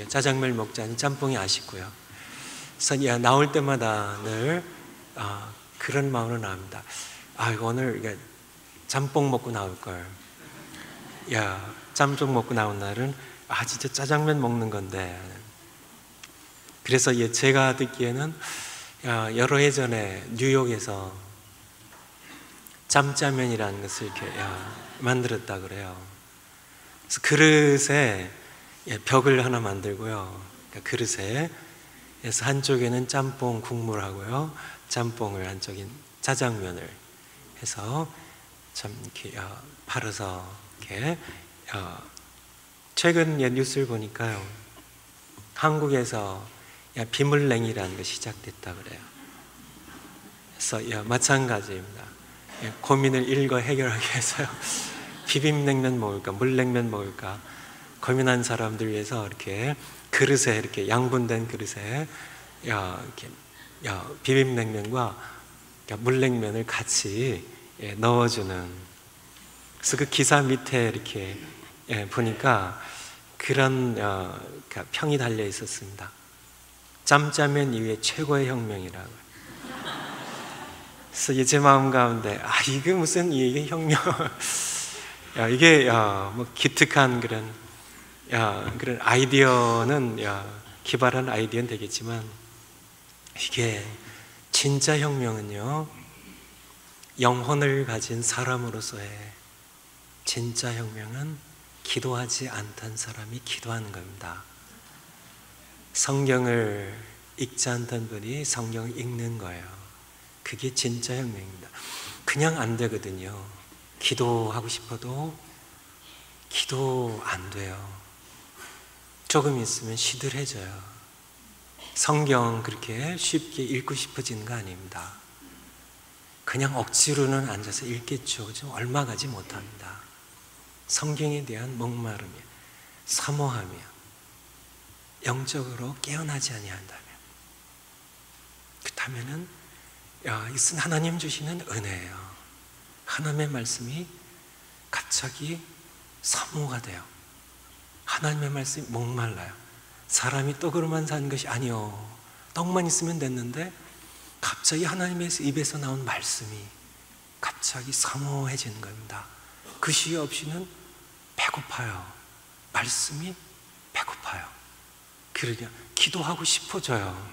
짜장면 먹자니 짬뽕이 아쉽고요. 그래서 나올 때마다 늘 그런 마음으로 나옵니다. 오늘 짬뽕 먹고 나올 걸. 짬뽕 먹고 나온 날은 진짜 짜장면 먹는 건데. 그래서 제가 듣기에는 여러 해 전에 뉴욕에서 짬짜면이라는 것을 이렇게 만들었다 그래요. 그래서 그릇에 벽을 하나 만들고요. 그러니까 그릇에 그래서 한쪽에는 짬뽕 국물하고요, 짬뽕을 한쪽엔 짜장면을 해서 참 이렇게 팔아서 이렇게 최근 뉴스를 보니까요, 한국에서 비물냉이라는 것이 시작됐다 그래요. 그래서 마찬가지입니다. 고민을 일거 해결하기 위해서요, 비빔냉면 먹을까 물냉면 먹을까 고민한 사람들 위해서 이렇게 그릇에, 이렇게 양분된 그릇에 이렇게 비빔냉면과 물냉면을 같이 넣어주는. 그래서 그 기사 밑에 이렇게 보니까 그런 평이 달려 있었습니다. 짬짜면 이후에 최고의 혁명이라고. 그래서 제 마음 가운데 이게 무슨 이게 혁명? 이게 뭐 기특한 그런 아이디어는 기발한 아이디어는 되겠지만, 이게 진짜 혁명은요, 영혼을 가진 사람으로서의 진짜 혁명은 기도하지 않던 사람이 기도하는 겁니다. 성경을 읽지 않던 분이 성경을 읽는 거예요. 그게 진짜 혁명입니다. 그냥 안 되거든요. 기도하고 싶어도 기도 안 돼요. 조금 있으면 시들해져요. 성경 그렇게 쉽게 읽고 싶어지는 거 아닙니다. 그냥 억지로는 앉아서 읽겠죠. 좀 얼마 가지 못합니다. 성경에 대한 목마름이, 사모하며 영적으로 깨어나지 아니한다면, 그렇다면은 이것은 하나님 주시는 은혜예요. 하나님의 말씀이 갑자기 사모가 돼요. 하나님의 말씀이 목말라요. 사람이 떡으로만 사는 것이 아니요, 떡만 있으면 됐는데 갑자기 하나님의 입에서 나온 말씀이 갑자기 사모해지는 겁니다. 그 시기 없이는 배고파요. 말씀이 배고파요. 그러냐, 기도하고 싶어져요.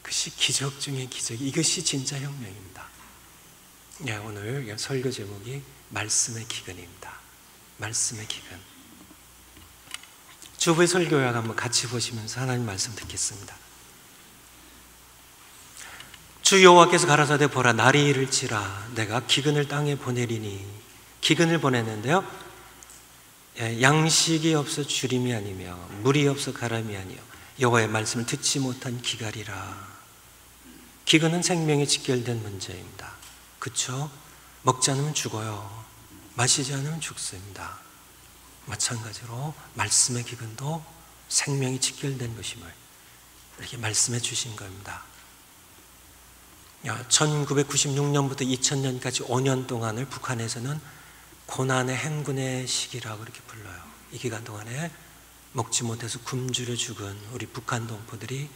그것이 기적 중의 기적. 이것이 진짜 혁명입니다. 오늘 설교 제목이 말씀의 기근입니다. 말씀의 기근. 주부의 설교약 한번 같이 보시면서 하나님 말씀 듣겠습니다. 주 여호와께서 가라사대 보라, 날이 이를지라 내가 기근을 땅에 보내리니. 기근을 보냈는데요, 양식이 없어 주림이 아니며 물이 없어 가람이 아니요 여호와의 말씀을 듣지 못한 기갈이라. 기근은 생명에 직결된 문제입니다. 그렇죠? 먹지 않으면 죽어요. 마시지 않으면 죽습니다. 마찬가지로 말씀의 기근도 생명이 직결된 것임을 이렇게 말씀해 주신 겁니다. 1996년부터 2000년까지 5년 동안을 북한에서는 고난의 행군의 시기라고 이렇게 불러요. 이 기간 동안에 먹지 못해서 굶주려 죽은 우리 북한 동포들이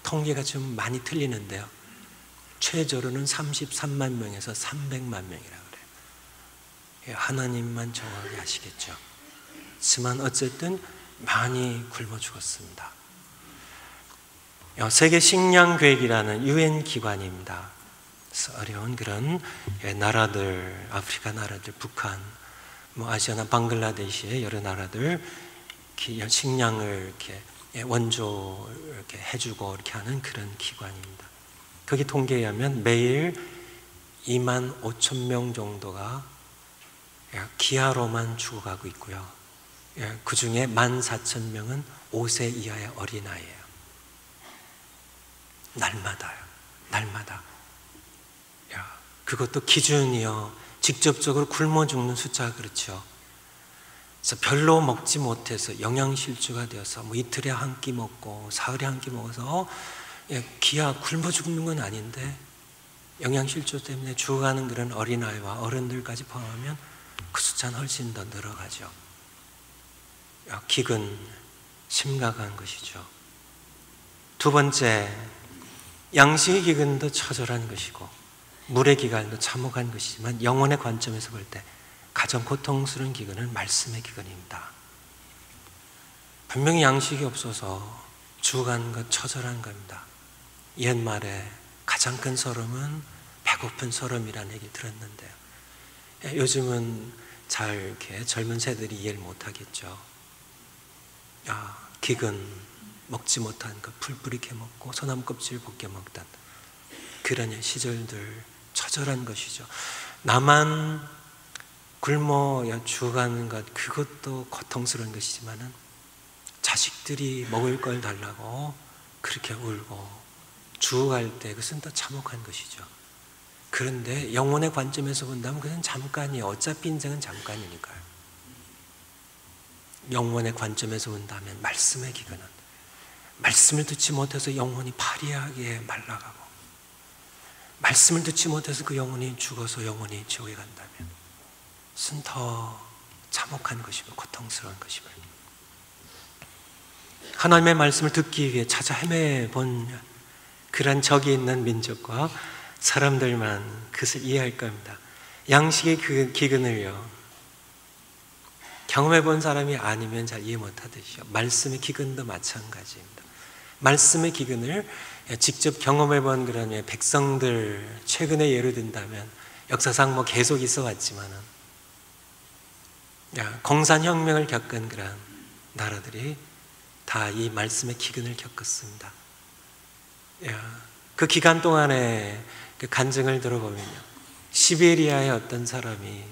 통계가 좀 많이 틀리는데요, 최저로는 33만 명에서 300만 명이라고 그래요. 하나님만 정확히 아시겠죠. 하지만 어쨌든 많이 굶어 죽었습니다. 세계 식량 계획이라는 유엔 기관입니다. 그래서 어려운 그런 나라들, 아프리카 나라들, 북한, 아시아나 방글라데시의 여러 나라들 식량을 이렇게 원조 이렇게 해주고 이렇게 하는 그런 기관입니다. 거기 통계에 의하면 매일 2만 5천 명 정도가 기아로만 죽어가고 있고요. 그 중에 14,000명은 5세 이하의 어린아이예요. 날마다요. 날마다. 그것도 기준이요, 직접적으로 굶어 죽는 숫자가 그렇죠. 그래서 별로 먹지 못해서 영양실조가 되어서 이틀에 한 끼 먹고 사흘에 한 끼 먹어서 기아 굶어 죽는 건 아닌데, 영양실조 때문에 죽어가는 그런 어린아이와 어른들까지 포함하면 그 숫자는 훨씬 더 늘어가죠. 기근, 심각한 것이죠. 두 번째, 양식의 기근도 처절한 것이고 물의 기근도 참혹한 것이지만 영혼의 관점에서 볼 때 가장 고통스러운 기근은 말씀의 기근입니다. 분명히 양식이 없어서 죽어가는 것 처절한 겁니다. 옛말에 가장 큰 서름은 배고픈 서름이라는 얘기 들었는데요. 요즘은 잘 이렇게 젊은 세대들이 이해를 못하겠죠. 기근, 먹지 못한 것 풀뿌리게 먹고 소나무 껍질 벗겨 먹던 그런 시절들 처절한 것이죠. 나만 굶어 죽어가는 것, 그것도 고통스러운 것이지만은 자식들이 먹을 걸 달라고 그렇게 울고 죽어갈 때 그것은 더 참혹한 것이죠. 그런데 영혼의 관점에서 본다면 그건 잠깐이에요. 어차피 인생은 잠깐이니까요. 영혼의 관점에서 본다면 말씀의 기근은 말씀을 듣지 못해서 영혼이 파리하게 말라가고 말씀을 듣지 못해서 그 영혼이 죽어서 영혼이 지옥에 간다면 그것은 더 참혹한 것이고 고통스러운 것이고 하나님의 말씀을 듣기 위해 찾아 헤매본 그런 적이 있는 민족과 사람들만 그것을 이해할 겁니다. 양식의 그 기근을요 경험해 본 사람이 아니면 잘 이해 못하듯이요 말씀의 기근도 마찬가지입니다. 말씀의 기근을 직접 경험해 본 그런 백성들 최근에 예를 든다면 역사상 계속 있어 왔지만은 공산혁명을 겪은 그런 나라들이 다 이 말씀의 기근을 겪었습니다. 그 기간 동안에 그 간증을 들어보면요 시베리아의 어떤 사람이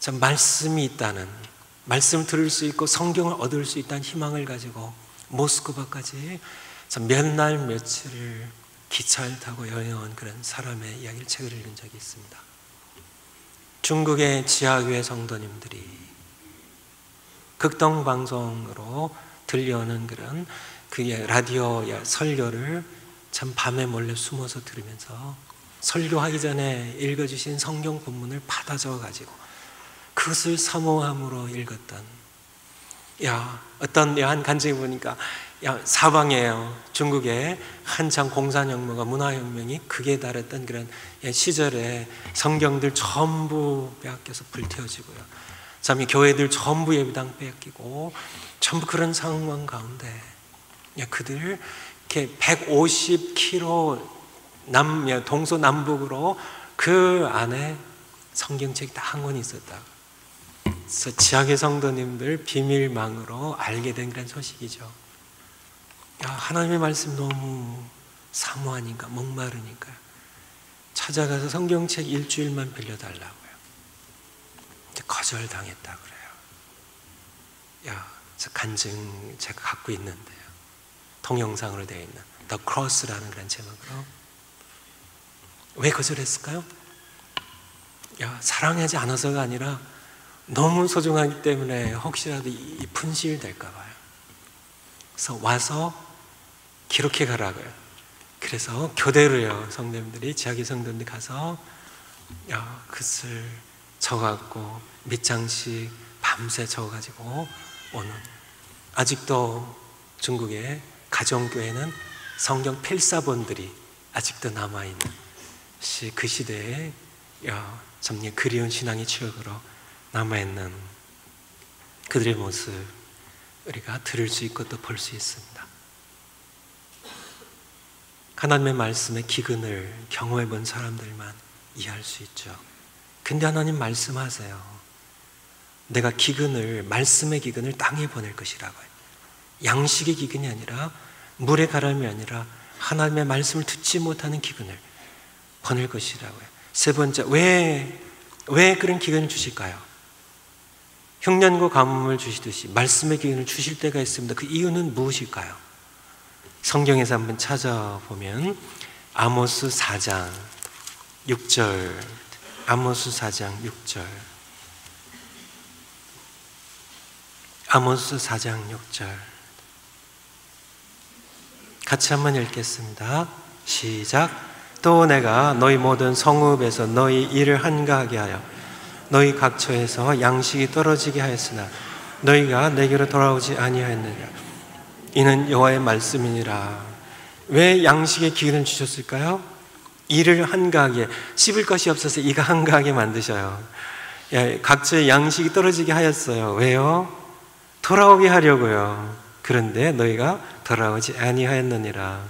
참 말씀이 있다는, 말씀을 들을 수 있고 성경을 얻을 수 있다는 희망을 가지고 모스크바까지 몇 날 며칠을 기차를 타고 여행한 그런 사람의 이야기를 책을 읽은 적이 있습니다. 중국의 지하교회 성도님들이 극동방송으로 들려오는 그런 그의 라디오 설교를 참 밤에 몰래 숨어서 들으면서 설교하기 전에 읽어주신 성경 본문을 받아 적어가지고 그것을 사모함으로 읽었던 어떤 한 간증이 보니까 사방에요 중국에 한창 공산혁명과 문화혁명이 극에 달했던 그런 시절에 성경들 전부 빼앗겨서 불태워지고요 참 교회들 전부 예배당 빼앗기고 전부 그런 상황 가운데 그들 이렇게 150km 동서남북으로 그 안에 성경책이 딱 한 권이 있었다. 그래서 지하교회 성도님들 비밀망으로 알게 된 그런 소식이죠. 하나님의 말씀 너무 사모하니까 목마르니까 찾아가서 성경책 일주일만 빌려달라고요. 거절당했다 그래요. 저 간증 제가 갖고 있는데요. 동영상으로 되어 있는 The Cross라는 그런 제목으로. 왜 거절했을까요? 사랑하지 않아서가 아니라 너무 소중하기 때문에 혹시라도 이 분실될까 봐요. 그래서 와서 기록해 가라고요. 그래서 교대로요 성도님들이 지하교회 성도님들이 가서 그것을 적어갖고 몇 장씩 밤새 적어가지고 오는, 아직도 중국의 가정교회는 성경 필사본들이 아직도 남아있는 그 시대에 참 그리운 신앙의 추억으로 남아있는 그들의 모습 우리가 들을 수 있고 또 볼 수 있습니다. 하나님의 말씀의 기근을 경험해 본 사람들만 이해할 수 있죠. 근데 하나님 말씀하세요. 내가 기근을, 말씀의 기근을 땅에 보낼 것이라고요. 양식의 기근이 아니라 물의 가람이 아니라 하나님의 말씀을 듣지 못하는 기근을 보낼 것이라고요. 세 번째, 왜 그런 기근을 주실까요? 흉년과 가뭄을 주시듯이 말씀의 기근을 주실 때가 있습니다. 그 이유는 무엇일까요? 성경에서 한번 찾아보면 아모스 4장 6절, 아모스 4장 6절, 아모스 4장 6절 같이 한번 읽겠습니다. 시작. 또 내가 너희 모든 성읍에서 너희 일을 한가하게 하여 너희 각처에서 양식이 떨어지게 하였으나 너희가 내게로 돌아오지 아니하였느냐. 이는 여호와의 말씀이니라. 왜 양식의 기근을 주셨을까요? 이를 한가하게, 씹을 것이 없어서 이가 한가하게 만드셔요. 각자의 양식이 떨어지게 하였어요. 왜요? 돌아오게 하려고요. 그런데 너희가 돌아오지 아니하였느니라.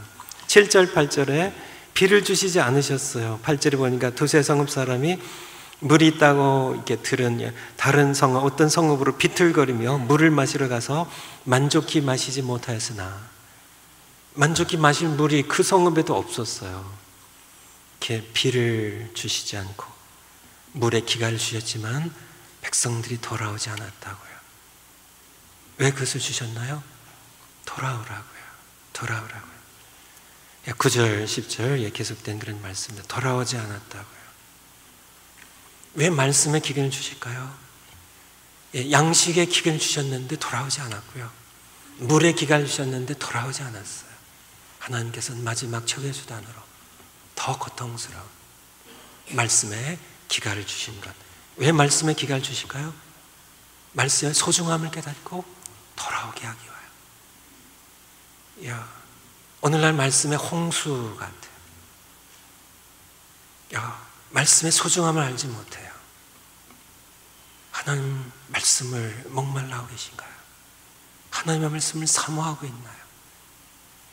7절 8절에 비를 주시지 않으셨어요. 8절에 보니까 두세 성읍 사람이 물이 있다고 이렇게 들은 다른 성읍, 어떤 성읍으로 비틀거리며 물을 마시러 가서 만족히 마시지 못하였으나, 만족히 마실 물이 그 성읍에도 없었어요. 이렇게 비를 주시지 않고 물에 기가를 주셨지만 백성들이 돌아오지 않았다고요. 왜 그것을 주셨나요? 돌아오라고요. 돌아오라고요. 9절 10절 계속된 그런 말씀입니다. 돌아오지 않았다고요. 왜 말씀의 기근을 주실까요? 양식의 기근을 주셨는데 돌아오지 않았고요. 물의 기간을 주셨는데 돌아오지 않았어요. 하나님께서는 마지막 최후의 수단으로 더 고통스러운 말씀의 기간을 주신 것. 왜 말씀의 기간을 주실까요? 말씀의 소중함을 깨닫고 돌아오게 하기 위하여. 오늘날 말씀의 홍수 같아요. 말씀의 소중함을 알지 못해요. 하나님 말씀을 목말라하고 계신가요? 하나님의 말씀을 사모하고 있나요?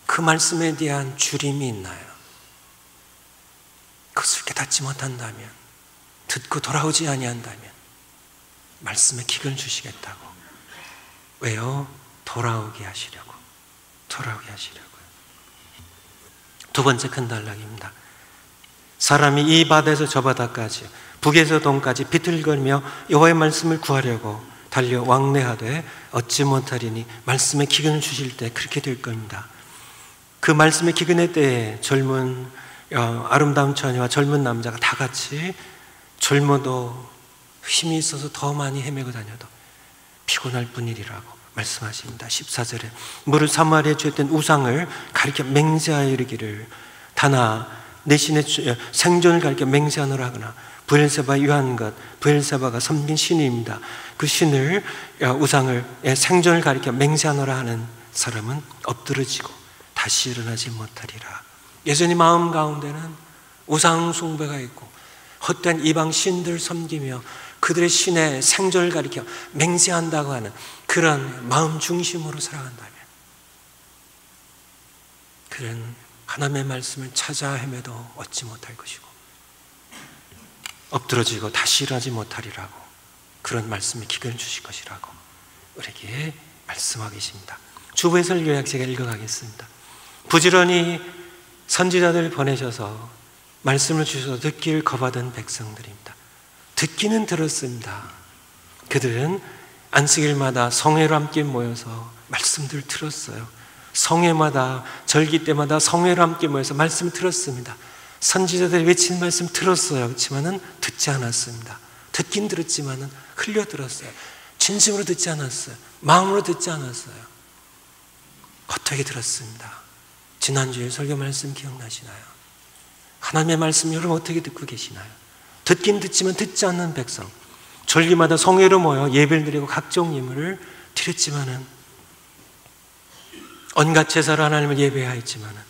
그 말씀에 대한 주림이 있나요? 그것을 깨닫지 못한다면, 듣고 돌아오지 아니한다면 말씀에 기근을 주시겠다고. 왜요? 돌아오게 하시려고. 돌아오게 하시려고요. 두 번째 큰 단락입니다. 사람이 이 바다에서 저 바다까지, 북에서 동까지 비틀거리며 여호와의 말씀을 구하려고 달려 왕래하되 얻지 못하리니 말씀의 기근을 주실 때 그렇게 될 겁니다. 그 말씀의 기근의 때에 젊은 아름다운 처녀와 젊은 남자가 다 같이 젊어도 힘이 있어서 더 많이 헤매고 다녀도 피곤할 뿐이라고 말씀하십니다. 14절에 무릇 사마리아에 주었던 우상을 가리켜 맹세하여 이르기를 다나 내 신의 생존을 가리켜 맹세하노라 하거나 브엘세바 유한 것, 브엘세바가 섬긴 신입니다. 그 신을, 우상을, 생존을 가리켜 맹세하노라 하는 사람은 엎드러지고 다시 일어나지 못하리라. 여전히 마음 가운데는 우상 숭배가 있고 헛된 이방 신들을 섬기며 그들의 신의 생존을 가리켜 맹세한다고 하는 그런 마음 중심으로 살아간다면 그런 하나님의 말씀을 찾아 헤매도 얻지 못할 것이고 엎드러지고 다시 일어나지 못하리라고, 그런 말씀이 기근을 주실 것이라고 우리에게 말씀하고 계십니다. 주부의 요약 제가 읽어가겠습니다. 부지런히 선지자들을 보내셔서 말씀을 주셔서 듣기를 거부하던 백성들입니다. 듣기는 들었습니다. 그들은 안식일마다 성회로 함께 모여서 말씀들을 들었어요. 성회마다, 절기 때마다 성회로 함께 모여서 말씀을 들었습니다. 선지자들이 외친 말씀 들었어요. 그렇지만은 듣지 않았습니다. 듣긴 들었지만은 흘려 들었어요. 진심으로 듣지 않았어요. 마음으로 듣지 않았어요. 어떻게 들었습니다. 지난주에 설교 말씀 기억나시나요? 하나님의 말씀 여러분 어떻게 듣고 계시나요? 듣긴 듣지만 듣지 않는 백성, 절기마다 성회로 모여 예배를 드리고 각종 예물을 드렸지만은, 온갖 제사로 하나님을 예배하였지만은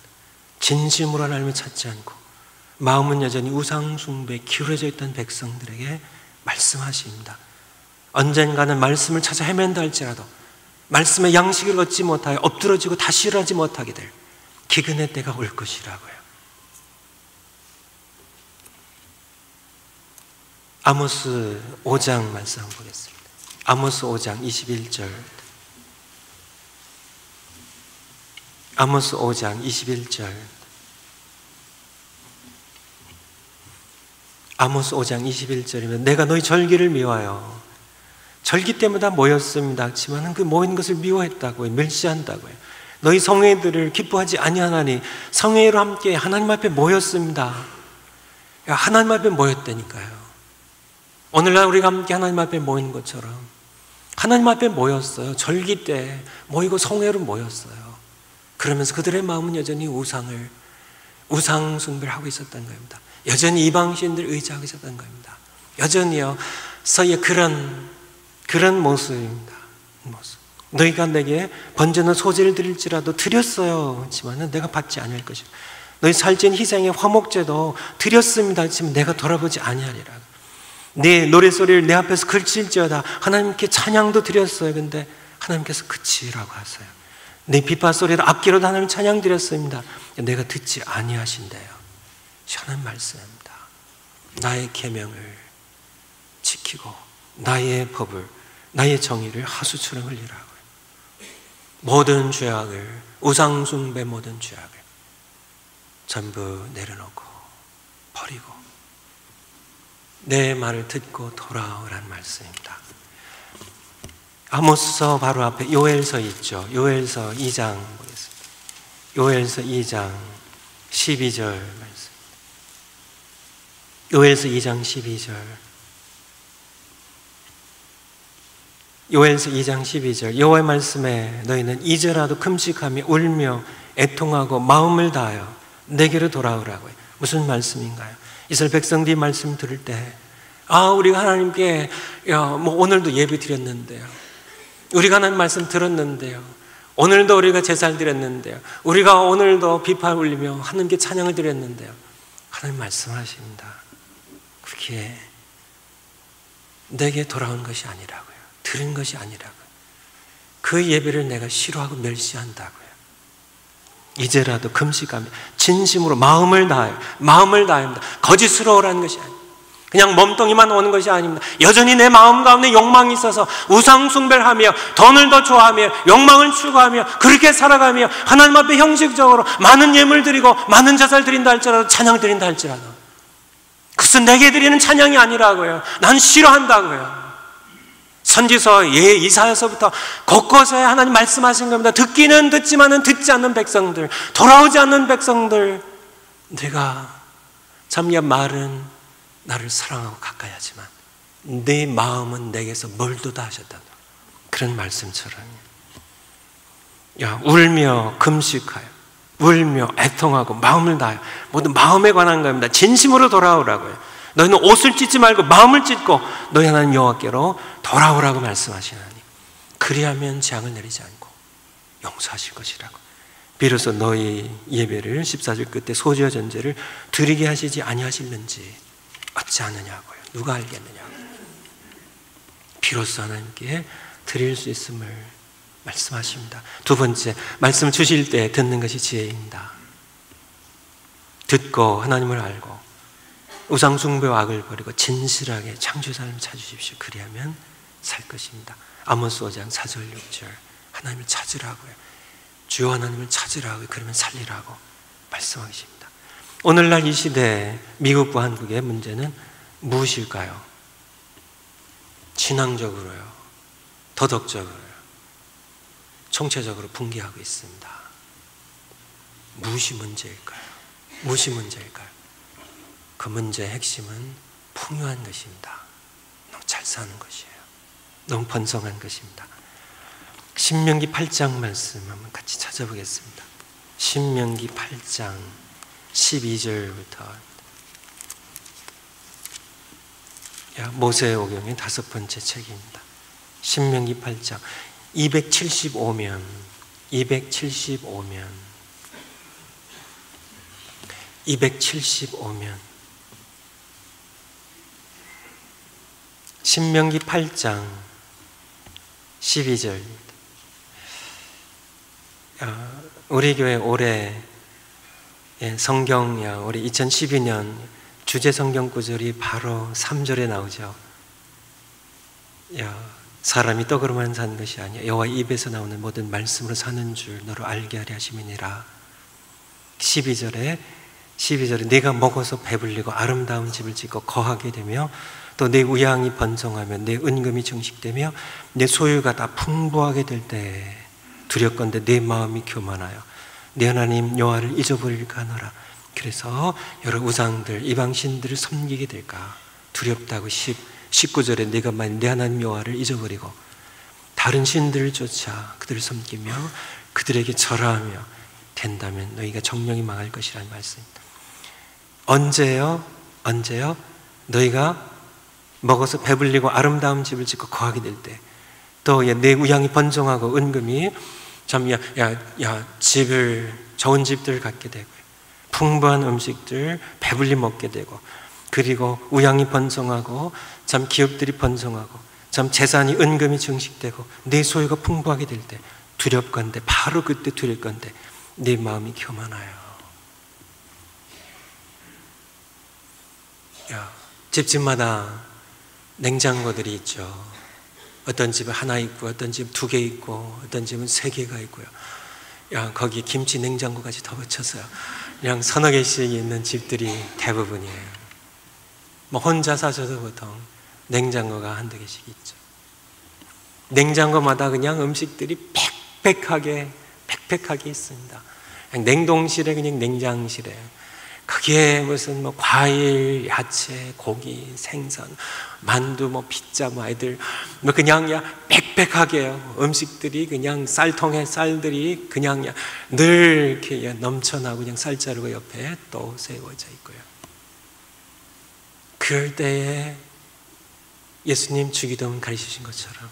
진심으로 하나님을 찾지 않고 마음은 여전히 우상 숭배에 기울어져 있던 백성들에게 말씀하십니다. 언젠가는 말씀을 찾아 헤맨다 할지라도 말씀의 양식을 얻지 못하여 엎드러지고 다시 일어나지 못하게 될 기근의 때가 올 것이라고요. 아모스 5장 말씀 보겠습니다. 아모스 5장 21절. 아모스 5장 21절. 아모스 5장 21절이면 내가 너희 절기를 미워하여, 절기 때마다 모였습니다. 그렇지만 그 모인 것을 미워했다고요. 멸시한다고요. 너희 성회들을 기뻐하지 아니하나니, 성회로 함께 하나님 앞에 모였습니다. 하나님 앞에 모였다니까요. 오늘날 우리가 함께 하나님 앞에 모이는 것처럼 하나님 앞에 모였어요. 절기 때 모이고 성회로 모였어요. 그러면서 그들의 마음은 여전히 우상 숭배를 하고 있었던 겁니다. 여전히 이방신들 의지하고 있었던 겁니다. 여전히요, 서의 그런 모습입니다. 너희가 내게 번제는 소제를 드릴지라도 드렸어요 하지만 내가 받지 아니할 것이라. 너희 살찐 희생의 화목제도 드렸습니다 하지만 내가 돌아보지 아니하리라. 네 노래소리를 내 앞에서 그칠지어다. 하나님께 찬양도 드렸어요. 근데 하나님께서 그치라고 하세요. 내 비파소리를 앞기로도 하나님 찬양 드렸습니다. 내가 듣지 아니하신대요. 시원한 말씀입니다. 나의 계명을 지키고 나의 법을, 나의 정의를 하수처럼 흘리라고요. 모든 죄악을, 우상숭배 모든 죄악을 전부 내려놓고 버리고 내 말을 듣고 돌아오라는 말씀입니다. 아모스서 바로 앞에 요엘서 있죠. 요엘서 2장 보겠습니다. 요엘서 2장 12절 말씀. 요엘서 2장 12절. 요엘서 2장 12절. 여호와의 말씀에 너희는 이제라도 금식하며 울며 애통하고 마음을 다하여 내게로 돌아오라고요. 무슨 말씀인가요? 이스라엘 백성들이 말씀 들을 때, 우리가 하나님께 오늘도 예배 드렸는데요, 우리가 하나님 말씀 들었는데요, 오늘도 우리가 제사를 드렸는데요, 우리가 오늘도 비파 울리며 하나님께 찬양을 드렸는데요, 하나님 말씀하십니다. 그렇게 내게 돌아온 것이 아니라고요. 들은 것이 아니라고요. 그 예배를 내가 싫어하고 멸시한다고요. 이제라도 금식하며 진심으로 마음을 다하여, 마음을 다합니다. 거짓으로 오라는 것이 아닙니다. 그냥 몸뚱이만 오는 것이 아닙니다. 여전히 내 마음 가운데 욕망이 있어서 우상 숭배를 하며 돈을 더 좋아하며 욕망을 추구하며 그렇게 살아가며 하나님 앞에 형식적으로 많은 예물 드리고 많은 제사를 드린다 할지라도, 찬양 드린다 할지라도 그것은 내게 드리는 찬양이 아니라고요. 난 싫어한다고요. 선지서 이사야서부터 곳곳에 하나님 말씀하신 겁니다. 듣기는 듣지만은 듣지 않는 백성들, 돌아오지 않는 백성들, 내가 참야 말은 나를 사랑하고 가까이 하지만 내 마음은 내게서 멀도다 하셨다. 그런 말씀처럼 울며 금식하여 울며 애통하고 마음을 다하여, 모두 마음에 관한 겁니다. 진심으로 돌아오라고요. 너희는 옷을 찢지 말고 마음을 찢고 너희 하나님 여호와께로 돌아오라고 말씀하시나니 그리하면 재앙을 내리지 않고 용서하실 것이라고. 비로소 너희 예배를 14절 끝에 소제와 전제를 드리게 하시지 아니하실는지 어찌 아느냐고요. 누가 알겠느냐고. 비로소 하나님께 드릴 수 있음을 말씀하십니다. 두 번째, 말씀 주실 때 듣는 것이 지혜입니다. 듣고 하나님을 알고 우상숭배와 악을 버리고 진실하게 창조의 삶을 찾으십시오. 그리하면 살 것입니다. 아모스 5장 4절 6절 하나님을 찾으라고요. 주여 하나님을 찾으라고요. 그러면 살리라고 말씀하십니다. 오늘날 이 시대 미국과 한국의 문제는 무엇일까요? 신앙적으로요, 도덕적으로요, 총체적으로 붕괴하고 있습니다. 무엇이 문제일까요? 무엇이 문제일까요? 그 문제의 핵심은 풍요한 것입니다. 너무 잘 사는 것이에요. 너무 번성한 것입니다. 신명기 8장 말씀 한번 같이 찾아보겠습니다. 신명기 8장 12절부터 모세의 오경의 5번째 책입니다. 신명기 8장 275면 신명기 8장 12절. 우리 교회 올해 성경, 올해 2012년 주제 성경 구절이 바로 3절에 나오죠. 사람이 떡으로만 사는 것이 아니야 여호와 입에서 나오는 모든 말씀으로 사는 줄 너로 알게 하려 하심이니라. 12절에 네가 먹어서 배불리고 아름다운 집을 짓고 거하게 되며 또 내 우양이 번성하며 내 은금이 증식되며 내 소유가 다 풍부하게 될 때 두렵건대 내 마음이 교만하여 내 하나님 여호와를 잊어버릴까 하노라. 그래서 여러 우상들 이방신들을 섬기게 될까 두렵다고. 19절에 네가 만일 내 하나님 여호와를 잊어버리고 다른 신들을 쫓아 그들을 섬기며 그들에게 절하며 된다면 너희가 정령이 망할 것이라는 말씀입니다. 언제요? 너희가 먹어서 배불리고 아름다운 집을 짓고 거하게 될 때, 또 내 우양이 번성하고 은금이 참 집을 좋은 집들 갖게 되고 풍부한 음식들 배불리 먹게 되고 그리고 우양이 번성하고 참 기업들이 번성하고 참 재산이 은금이 증식되고 내 소유가 풍부하게 될 때 두렵건대 바로 그때 두렵건대 내 마음이 교만하여. 집집마다 냉장고들이 있죠. 어떤 집은 하나 있고 어떤 집은 2개 있고 어떤 집은 3개가 있고요. 거기 김치 냉장고까지 더 붙여서요. 그냥 서너 개씩 있는 집들이 대부분이에요. 뭐 혼자 사셔도 보통 냉장고가 한두 개씩 있죠. 냉장고마다 그냥 음식들이 빽빽하게 있습니다. 그냥 냉동실에 그냥 냉장실에 거기에 무슨 뭐 과일, 야채, 고기, 생선, 만두, 뭐 피자, 뭐 아이들 뭐 그냥 빽빽하게요. 음식들이 그냥 쌀통에 쌀들이 그냥 늘 이렇게 넘쳐나고 그냥 쌀자루가 옆에 또 세워져 있고요. 그럴 때에 예수님 주기도문 가르치신 것처럼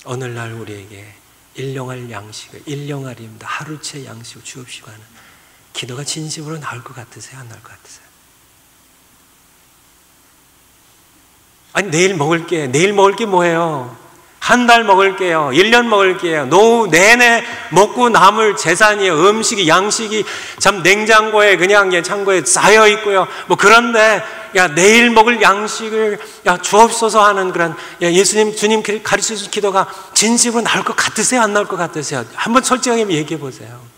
오늘날 우리에게 일용할 양식을 일용할입니다. 하루치의 양식을 주옵시고 하는 기도가 진심으로 나올 것 같으세요? 안 나올 것 같으세요? 아니 내일 먹을 게 뭐예요? 한 달 먹을게요. 1년 먹을게요. 노후 내내 먹고 남을 재산이에요. 음식이 양식이 참 냉장고에 그냥 창고에 쌓여 있고요. 뭐 그런데 내일 먹을 양식을 주옵소서 하는 그런 예수님 주님 가르쳐 주신 기도가 진심으로 나올 것 같으세요? 안 나올 것 같으세요? 한번 솔직하게 얘기해 보세요.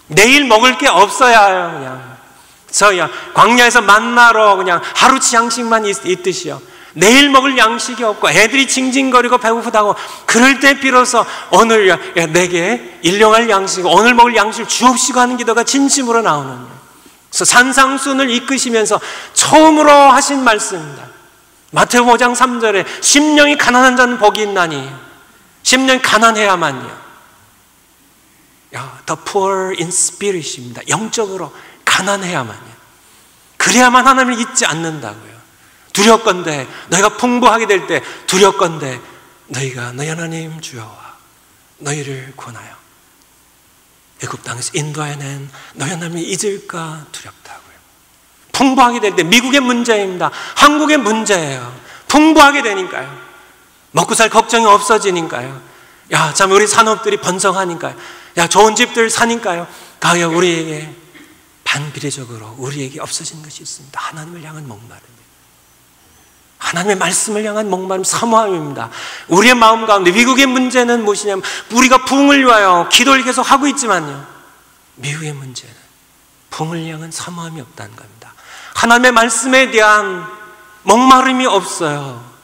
내일 먹을 게 없어야 해요. 그냥 광야에서 만나러 그냥 하루치 양식만 있듯이요. 내일 먹을 양식이 없고 애들이 징징거리고 배고프다고 그럴 때 비로소 오늘 내게 일용할 양식, 오늘 먹을 양식을 주옵시고 하는 기도가 진심으로 나오는 거예요. 그래서 산상순을 이끄시면서 처음으로 하신 말씀입니다. 마태복음 5장 3절에 심령이 가난한 자는 복이 있나니 심령이 가난해야만요. The poor in spirit입니다. 영적으로 가난해야만요. 그래야만 하나님을 잊지 않는다고요. 두렵건대 너희가 풍부하게 될 때 두렵건대 너희가 너희 하나님 주여와 너희를 권하여 애굽 땅에서 인도하여낸 너희 하나님을 잊을까 두렵다고요. 풍부하게 될 때 미국의 문제입니다. 한국의 문제예요. 풍부하게 되니까요. 먹고 살 걱정이 없어지니까요. 참 우리 산업들이 번성하니까요. 좋은 집들 사니까요. 가요 우리에게 반비례적으로 우리에게 없어진 것이 있습니다. 하나님을 향한 목마름이에요. 하나님의 말씀을 향한 목마름, 사모함입니다. 우리의 마음 가운데 미국의 문제는 무엇이냐면 우리가 부흥을 위하여 기도를 계속 하고 있지만요, 미국의 문제는 부흥을 향한 사모함이 없다는 겁니다. 하나님의 말씀에 대한 목마름이 없어요.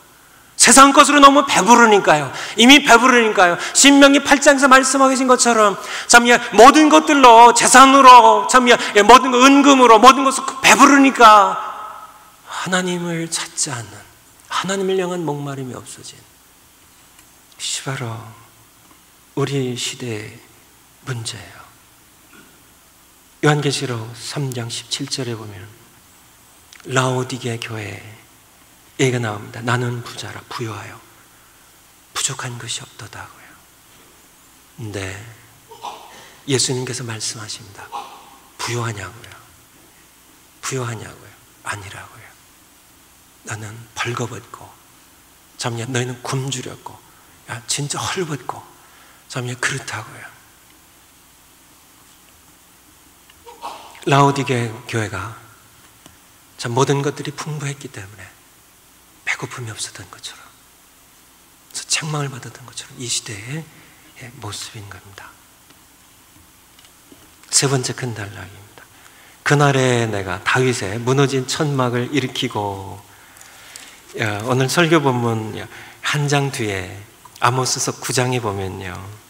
세상 것으로 너무 배부르니까요. 이미 배부르니까요. 신명기 8장에서 말씀하고 계신 것처럼 참 모든 것들로 재산으로 참 모든 것 은금으로 모든 것을 배부르니까 하나님을 찾지 않는, 하나님을 향한 목마름이 없어진 이것이 바로 우리 시대의 문제예요. 요한계시록 3장 17절에 보면 라오디게 교회 얘기가 나옵니다. 나는 부자라 부유하여 부족한 것이 없도다고요. 근데 예수님께서 말씀하십니다. 부유하냐고요? 부유하냐고요? 아니라고요. 너는 벌거벗고 잠깐 너희는 굶주렸고 진짜 헐벗고 잠깐 그렇다고요. 라오디게 교회가 참 모든 것들이 풍부했기 때문에 배고픔이 없었던 것처럼, 그래서 책망을 받았던 것처럼 이 시대의 모습인 겁니다. 세 번째 큰 단락입니다. 그날에 내가 다윗의 무너진 천막을 일으키고, 오늘 설교 본문 한 장 뒤에 아모스서 9장에 보면요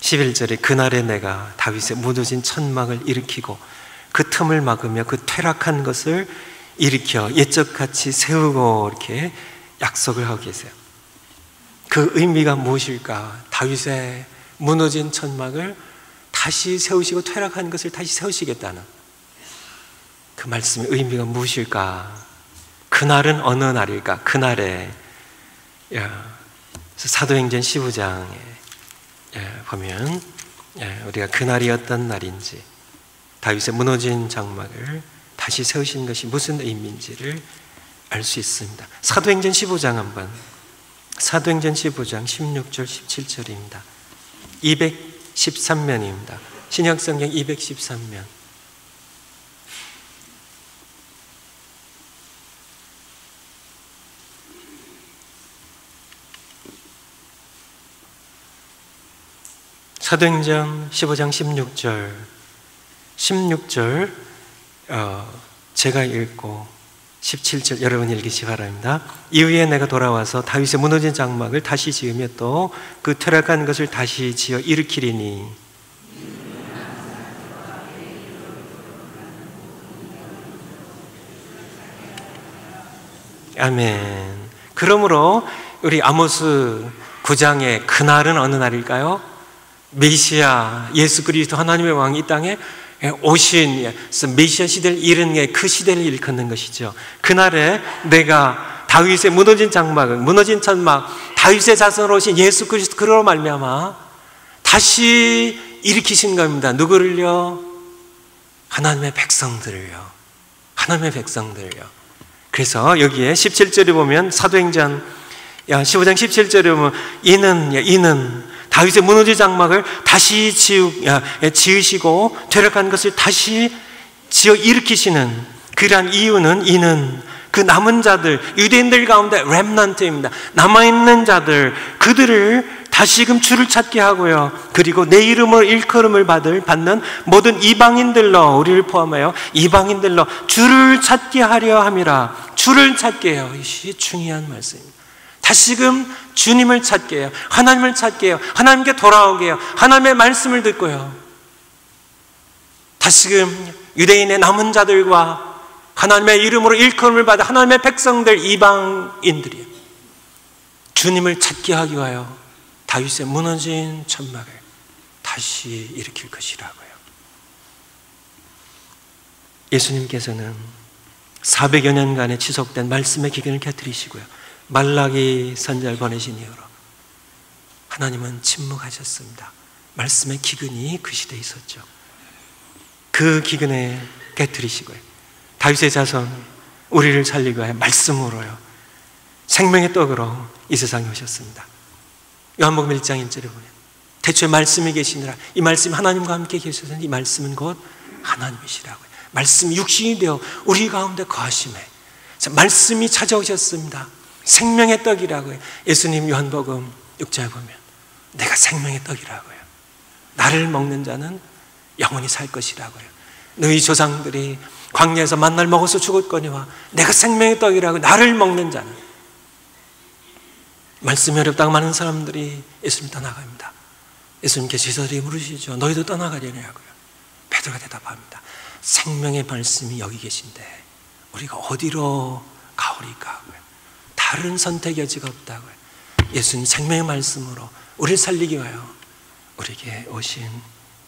11절에 그날에 내가 다윗의 무너진 천막을 일으키고 그 틈을 막으며 그 퇴락한 것을 일으켜 옛적같이 세우고 이렇게 약속을 하고 계세요. 그 의미가 무엇일까? 다윗의 무너진 천막을 다시 세우시고 퇴락한 것을 다시 세우시겠다는 그 말씀의 의미가 무엇일까? 그날은 어느 날일까? 그날에 사도행전 15장에 보면 우리가 그날이 어떤 날인지, 다윗의 무너진 장막을 다시 세우신 것이 무슨 의미인지를 알 수 있습니다. 사도행전 15장 한번, 사도행전 15장 16절 17절입니다. 213면입니다. 신약성경 213면. 사도행전 15장 16절 제가 읽고 17절 여러분 읽으시 바랍니다. 이후에 내가 돌아와서 다윗의 무너진 장막을 다시 지으며 또 그 퇴락한 것을 다시 지어 일으키리니. 아멘. 그러므로 우리 아모스 9장의 그날은 어느 날일까요? 메시아 예수 그리스도 하나님의 왕이 이 땅에 오신 메시아 시대를 이르는 그 시대를 일컫는 것이죠. 그날에 내가 다윗의 무너진 장막을, 무너진 천막, 다윗의 자손으로 오신 예수 그리스도 그로 말미암아 다시 일으키신 겁니다. 누구를요? 하나님의 백성들을요. 하나님의 백성들을요. 그래서 여기에 17절에 보면, 사도행전 15장 17절에 보면 이는 다윗의 무너진 장막을 다시 지으시고 퇴락한 것을 다시 지어 일으키시는 그러한 이유는, 이는 그 남은 자들, 유대인들 가운데 렘넌트입니다. 남아있는 자들, 그들을 다시금 주를 찾게 하고요, 그리고 내 이름으로 일컬음을 받는 모든 이방인들로, 우리를 포함하여 이방인들로 주를 찾게 하려 함이라. 주를 찾게 해요. 이것이 중요한 말씀입니다. 다시금 주님을 찾게 해요. 하나님을 찾게 해요. 하나님께 돌아오게 해요. 하나님의 말씀을 듣고요, 다시금 유대인의 남은 자들과 하나님의 이름으로 일컬음을 받아 하나님의 백성들, 이방인들이요, 주님을 찾게 하기 위하여 다윗의 무너진 천막을 다시 일으킬 것이라고요. 예수님께서는 400여 년간의 지속된 말씀의 기근을 곁들이시고요, 말라기 선지자를 보내신 이후로 하나님은 침묵하셨습니다. 말씀의 기근이 그 시대에 있었죠. 그 기근에 곁들이시고요, 다윗의 자손 우리를 살리기 위하여 말씀으로요, 생명의 떡으로 이 세상에 오셨습니다. 요한복음 1장 1절에 보면 태초에 말씀이 계시니라. 이 말씀이 하나님과 함께 계셔서 이 말씀은 곧 하나님이시라고요. 말씀이 육신이 되어 우리 가운데 거하심에 말씀이 찾아오셨습니다. 생명의 떡이라고요. 예수님 요한복음 6장에 보면 내가 생명의 떡이라고요. 나를 먹는 자는 영원히 살 것이라고요. 너희 조상들이 광야에서 만나를 먹어서 죽었거니와 내가 생명의 떡이라고. 나를 먹는 자는. 말씀이 어렵다고 많은 사람들이 예수님 떠나갑니다. 예수님께서 제자들에게 물으시죠. 너희도 떠나가려냐고요. 베드로가 대답합니다. 생명의 말씀이 여기 계신데 우리가 어디로 가오리까 하고요. 다른 선택의 여지가 없다고요. 예수님 생명의 말씀으로 우리를 살리기 위하여 우리에게 오신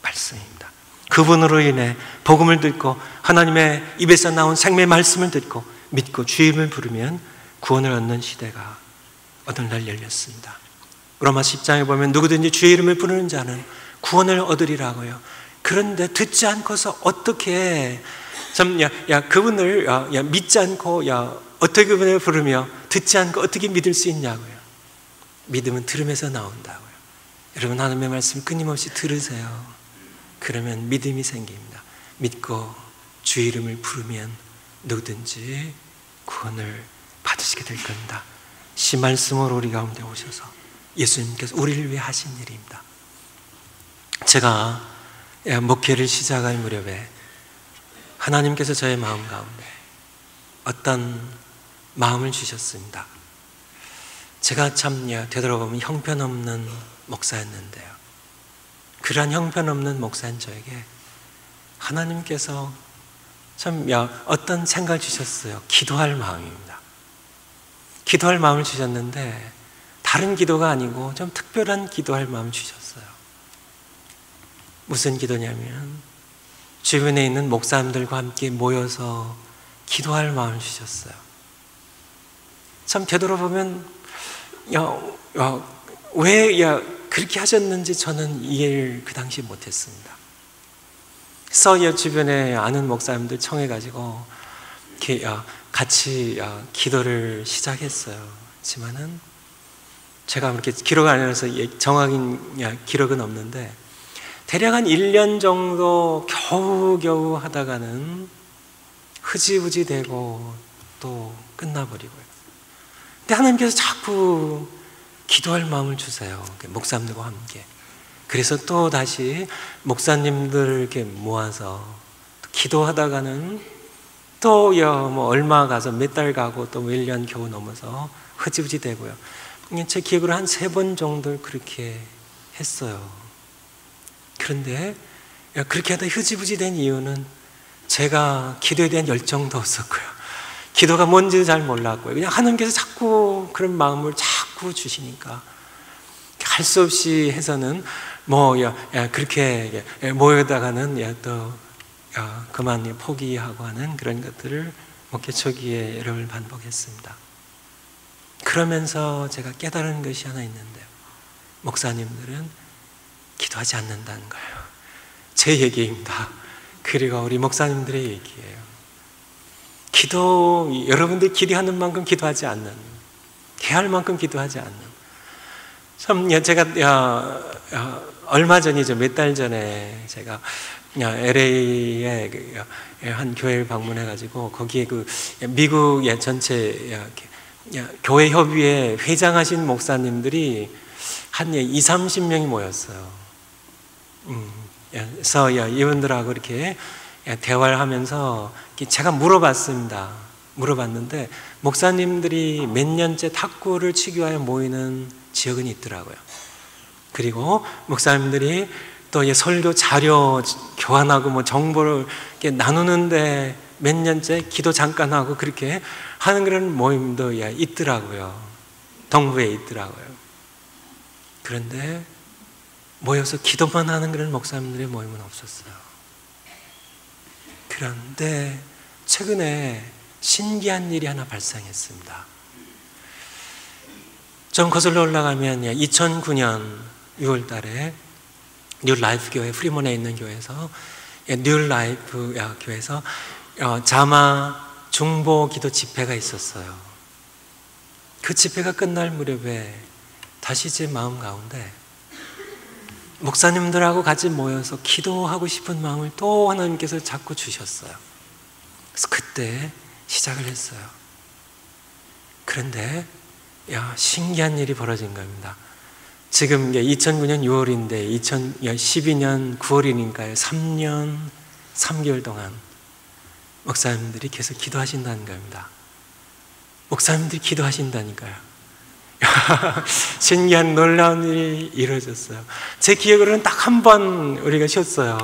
말씀입니다. 그분으로 인해 복음을 듣고 하나님의 입에서 나온 생명의 말씀을 듣고 믿고 주의 이름을 부르면 구원을 얻는 시대가 오늘날 열렸습니다. 로마 10장에 보면 누구든지 주의 이름을 부르는 자는 구원을 얻으리라고요. 그런데 듣지 않고서 어떻게 그분을 믿지 않고 어떻게 그분을 부르며 듣지 않고 어떻게 믿을 수 있냐고요. 믿음은 들음에서 나온다고요. 여러분 하나님의 말씀을 끊임없이 들으세요. 그러면 믿음이 생깁니다. 믿고 주의 이름을 부르면 누구든지 구원을 받으시게 될 겁니다. 시 말씀으로 우리 가운데 오셔서 예수님께서 우리를 위해 하신 일입니다. 제가 목회를 시작할 무렵에 하나님께서 저의 마음 가운데 어떤 마음을 주셨습니다. 제가 참 되돌아보면 형편없는 목사였는데요, 그러한 형편없는 목사인 저에게 하나님께서 참 어떤 생각을 주셨어요. 기도할 마음입니다. 기도할 마음을 주셨는데 다른 기도가 아니고 좀 특별한 기도할 마음을 주셨어요. 무슨 기도냐면 주변에 있는 목사님들과 함께 모여서 기도할 마음을 주셨어요. 참 되돌아보면 왜 그렇게 하셨는지 저는 이해를 그 당시 못했습니다. 그래서 주변에 아는 목사님들 청해가지고 이렇게 같이 기도를 시작했어요. 하지만은 제가 그렇게 기록 안 해서 정확한 기록은 없는데 대략 한 1년 정도 겨우겨우 하다가는 흐지부지 되고 또 끝나버리고요. 근데 하나님께서 자꾸 기도할 마음을 주세요. 목사님들과 함께. 그래서 또 다시 목사님들 이렇게 모아서 기도하다가는 또 뭐 얼마 가서 몇 달 가고 또 1년 겨우 넘어서 흐지부지 되고요. 제 기억으로 한 3번 정도 그렇게 했어요. 그런데 그렇게 하다 흐지부지 된 이유는 제가 기도에 대한 열정도 없었고요. 기도가 뭔지 잘 몰랐고요. 그냥 하나님께서 자꾸 그런 마음을 자꾸 주시니까 할 수 없이 해서는 그렇게 모여다가는 또 그만 포기하고 하는 그런 것들을 목회 초기에 여러 번 반복했습니다. 그러면서 제가 깨달은 것이 하나 있는데요. 목사님들은 기도하지 않는다는 거예요. 제 얘기입니다. 그리고 우리 목사님들의 얘기예요. 여러분들이 기도하는 만큼 기도하지 않는, 해야 할 만큼 기도하지 않는. 참, 제가 얼마 전이죠. 몇 달 전에 제가 LA에 한 교회를 방문해가지고 거기에 미국 전체 교회 협의회 회장하신 목사님들이 한 20-30명이 모였어요. 그래서 이분들하고 이렇게 대화를 하면서 제가 물어봤는데 목사님들이 몇 년째 탁구를 치기 위하여 모이는 지역은 있더라고요. 그리고 목사님들이 또 설교 자료 교환하고 정보를 이렇게 나누는데 몇 년째 기도 잠깐 하고 그렇게 하는 그런 모임도 있더라고요. 동부에 있더라고요. 그런데 모여서 기도만 하는 그런 목사님들의 모임은 없었어요. 그런데 최근에 신기한 일이 하나 발생했습니다. 좀 거슬러 올라가면 2009년 6월 달에 뉴라이프 교회, 프리몬에 있는 교회에서 뉴라이프 교회에서 자마 중보 기도 집회가 있었어요. 그 집회가 끝날 무렵에 다시 제 마음 가운데 목사님들하고 같이 모여서 기도하고 싶은 마음을 또 하나님께서 자꾸 주셨어요. 그래서 그때 시작을 했어요. 그런데 신기한 일이 벌어진 겁니다. 지금 2009년 6월인데 2012년 9월이니까요. 3년 3개월 동안 목사님들이 계속 기도하신다는 겁니다. 목사님들이 기도하신다니까요. 신기한 놀라운 일이 이루어졌어요. 제 기억으로는 딱 한 번 우리가 쉬었어요.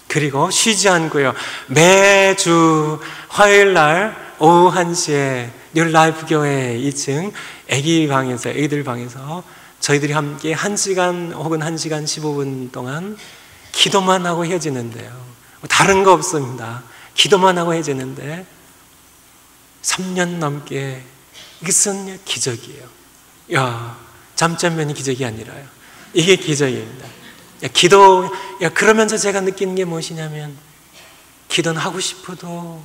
그리고 쉬지 않고요. 매주 화요일 날 오후 1시에 뉴라이프 교회 2층 애기들 방에서 저희들이 함께 1시간 혹은 1시간 15분 동안 기도만 하고 헤어지는데요. 다른 거 없습니다. 기도만 하고 헤어지는데 3년 넘게 이것은 기적이에요. 잠깐만이 기적이 아니라요. 이게 기적입니다. 그러면서 제가 느끼는 게 무엇이냐면 기도는 하고 싶어도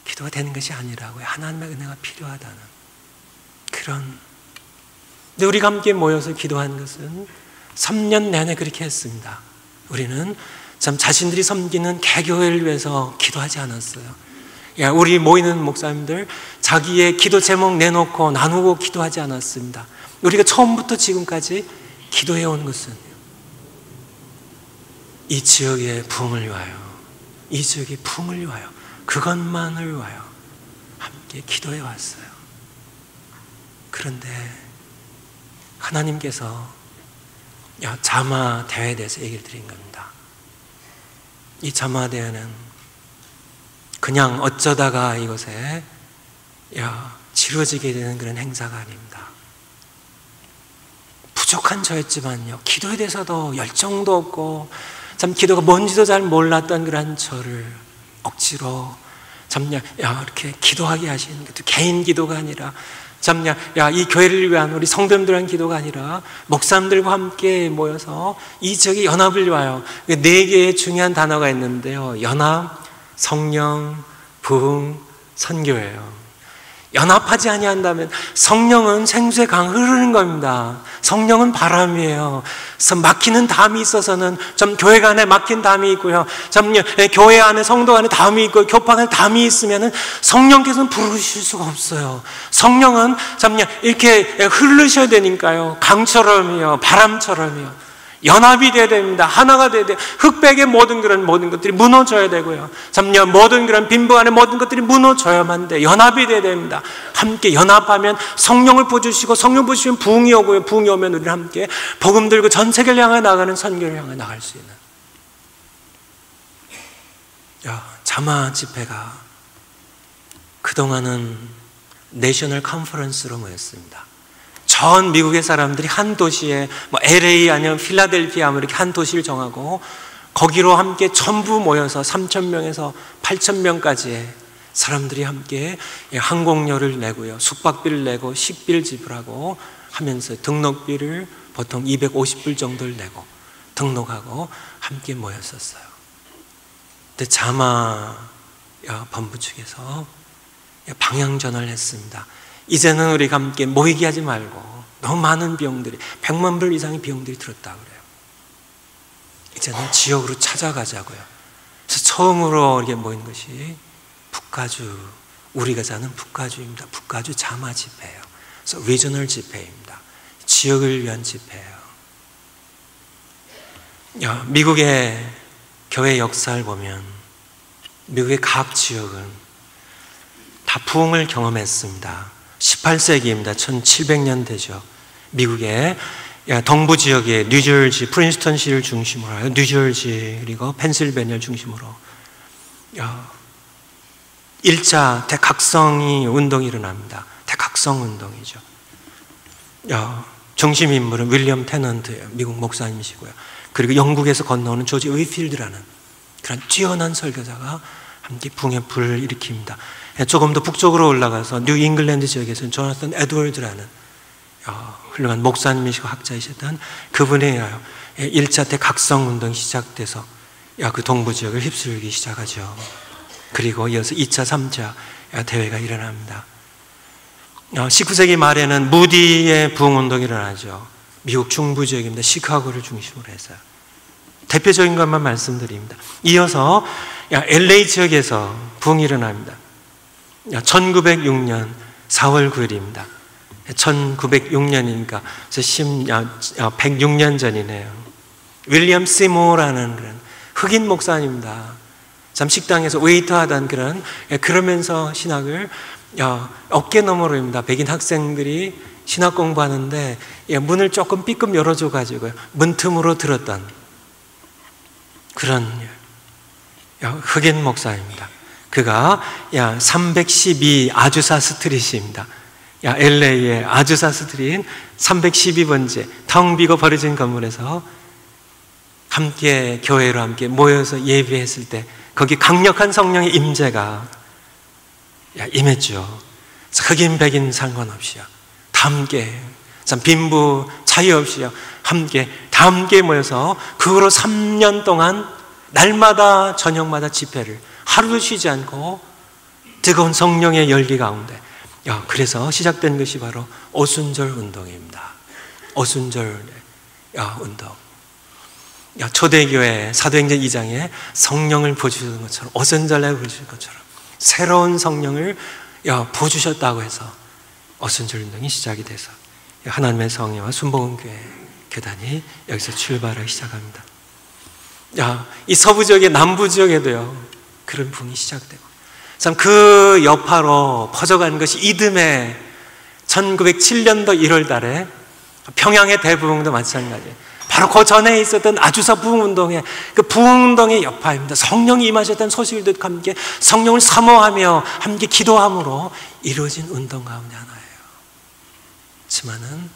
기도가 되는 것이 아니라고요. 하나님의 은혜가 필요하다는 그런. 근데 우리가 함께 모여서 기도한 것은 3년 내내 그렇게 했습니다. 우리는 참 자신들이 섬기는 개교회를 위해서 기도하지 않았어요. 우리 모이는 목사님들 자기의 기도 제목 내놓고 나누고 기도하지 않았습니다. 우리가 처음부터 지금까지 기도해 온 것은 이 지역의 부흥을 위하여, 이 지역의 부흥을 위하여, 그것만을 위하여 함께 기도해 왔어요. 그런데 하나님께서 자마 대회에 대해서 얘기를 드린 겁니다. 이 자마 대회는 그냥 어쩌다가 이곳에 치러지게 되는 그런 행사가 아닙니다. 부족한 저였지만요, 기도에 대해서도 열정도 없고 참 기도가 뭔지도 잘 몰랐던 그런 저를 억지로 참 이렇게 기도하게 하시는 것도 개인 기도가 아니라 참냐, 이 교회를 위한 우리 성도님들한 기도가 아니라 목사님들과 함께 모여서 이 지역에 연합을 위하여 4개의 중요한 단어가 있는데요. 연합, 성령, 부흥, 선교예요. 연합하지 아니한다면 성령은 생수의 강 흐르는 겁니다. 성령은 바람이에요. 그래서 막히는 담이 있어서는 좀 교회 안에 막힌 담이 있고요. 좀 교회 안에 성도 안에 담이 있고 교파 안에 담이 있으면은 성령께서는 부르실 수가 없어요. 성령은 참 이렇게 흐르셔야 되니까요. 강처럼이요, 바람처럼이요. 연합이 돼야 됩니다. 하나가 돼야 돼요. 흑백의 모든 그런 모든 것들이 무너져야 되고요. 참여 모든 그런 빈부 안에 모든 것들이 무너져야만 돼. 연합이 돼야 됩니다. 함께 연합하면 성령을 부어주시고 성령 부어주시면 부흥이 오고요. 부흥이 오면 우리는 함께 복음 들고 전 세계를 향해 나가는 선교를 향해 나갈 수 있는 자마 집회가 그동안은 내셔널 컨퍼런스로 모였습니다. 전 미국의 사람들이 한 도시에 LA 아니면 필라델피아 이렇게 한 도시를 정하고 거기로 함께 전부 모여서 3,000명에서 8,000명까지의 사람들이 함께 항공료를 내고요, 숙박비를 내고 식비를 지불하고 하면서 등록비를 보통 250불 정도를 내고 등록하고 함께 모였었어요. 근데 자마 본부 측에서 방향전환을 했습니다. 이제는 우리가 함께 모이게 하지 말고 너무 많은 비용들이 100만 불 이상의 비용들이 들었다 그래요. 이제는 지역으로 찾아가자고요. 그래서 처음으로 이렇게 모인 것이 북가주, 우리가 사는 북가주입니다. 북가주 자마 집회예요. 그래서 리저널 집회입니다. 지역을 위한 집회예요. 미국의 교회 역사를 보면 미국의 각 지역은 다 부흥을 경험했습니다. 18세기입니다. 1700년대죠. 미국의 동부 지역의 뉴저지, 프린스턴시를 중심으로 하여 뉴저지 그리고 펜실베니아를 중심으로 1차 대각성이 운동이 일어납니다. 대각성 운동이죠. 중심 인물은 윌리엄 테넌트예요. 미국 목사님이시고요. 그리고 영국에서 건너오는 조지 위필드라는 그런 뛰어난 설교자가 함께 붕에 불을 일으킵니다. 조금 더 북쪽으로 올라가서 뉴 잉글랜드 지역에서는 조나선 에드워드라는 훌륭한 목사님이시고 학자이셨던 그분의 1차 대각성 운동이 시작돼서 그 동부 지역을 휩쓸기 시작하죠. 그리고 이어서 2차, 3차 대회가 일어납니다. 19세기 말에는 무디의 부흥운동이 일어나죠. 미국 중부 지역입니다. 시카고를 중심으로 해서요. 대표적인 것만 말씀드립니다. 이어서 LA 지역에서 부흥이 일어납니다. 1906년 4월 9일입니다. 1906년이니까 106년 전이네요. 윌리엄 시모라는 그런 흑인 목사입니다. 참 식당에서 웨이터 하던 그러면서 신학을 어깨너머로입니다. 백인 학생들이 신학 공부하는데 문을 조금 삐끔 열어줘가지고 문틈으로 들었던 그런 흑인 목사입니다. 그가 312 아주사 스트릿입니다. LA의 아주사 스트릿 312번째 텅 비고 버려진 건물에서 함께 교회로 함께 모여서 예배했을 때 거기 강력한 성령의 임재가 임했죠. 흑인 백인 상관없이요, 다 함께 참 빈부 차이 없이요 함께 다 함께 모여서 그 후로 3년 동안 날마다 저녁마다 집회를 하루도 쉬지 않고 뜨거운 성령의 열기 가운데 그래서 시작된 것이 바로 오순절 운동입니다. 오순절 운동. 초대교회 사도행전 2장에 성령을 부어주시는 것처럼 오순절에 부어주신 것처럼 새로운 성령을 부어주셨다고 해서 오순절 운동이 시작이 돼서 하나님의 성령과 순복음교회 교단이 여기서 출발하기 시작합니다. 이 서부 지역의 남부 지역에도요 그런 부흥이 시작되고 참 그 여파로 퍼져간 것이 이듬해 1907년도 1월 달에 평양의 대부흥도 마찬가지예요. 바로 그 전에 있었던 아주사 부흥운동의 그 부흥운동의 여파입니다. 성령이 임하셨다는 소식을 듣고 함께 성령을 사모하며 함께 기도함으로 이루어진 운동 가운데 하나예요. 하지만은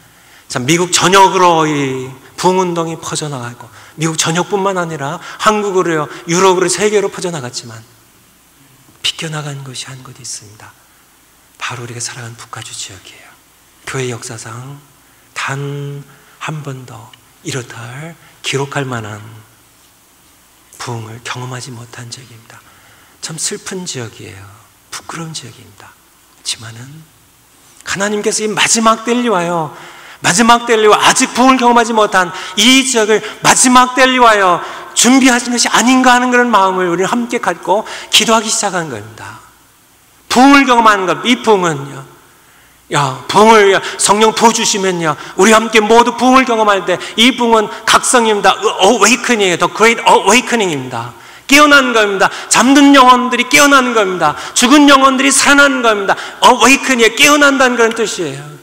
참 미국 전역으로 이 부흥운동이 퍼져나가고 미국 전역뿐만 아니라 한국으로요, 유럽으로, 세계로 퍼져나갔지만 비껴나간 것이 한 곳이 있습니다. 바로 우리가 살아가는 북가주 지역이에요. 교회 역사상 단 한 번도 이렇다 기록할 만한 부흥을 경험하지 못한 지역입니다. 참 슬픈 지역이에요. 부끄러운 지역입니다. 하지만은 하나님께서 이 마지막 때를 위하여, 마지막 때를 위하여 아직 부흥을 경험하지 못한 이 지역을 마지막 때를 위하여 준비하신 것이 아닌가 하는 그런 마음을 우리는 함께 갖고 기도하기 시작한 겁니다. 부흥을 경험하는 것, 이 부흥은요, 부흥을 성령 부어주시면요, 우리 함께 모두 부흥을 경험할 때 이 부흥은 각성입니다. awakening이에요. The great awakening입니다. 깨어나는 겁니다. 잠든 영혼들이 깨어나는 겁니다. 죽은 영혼들이 살아나는 겁니다. awakening에 깨어난다는 그런 뜻이에요.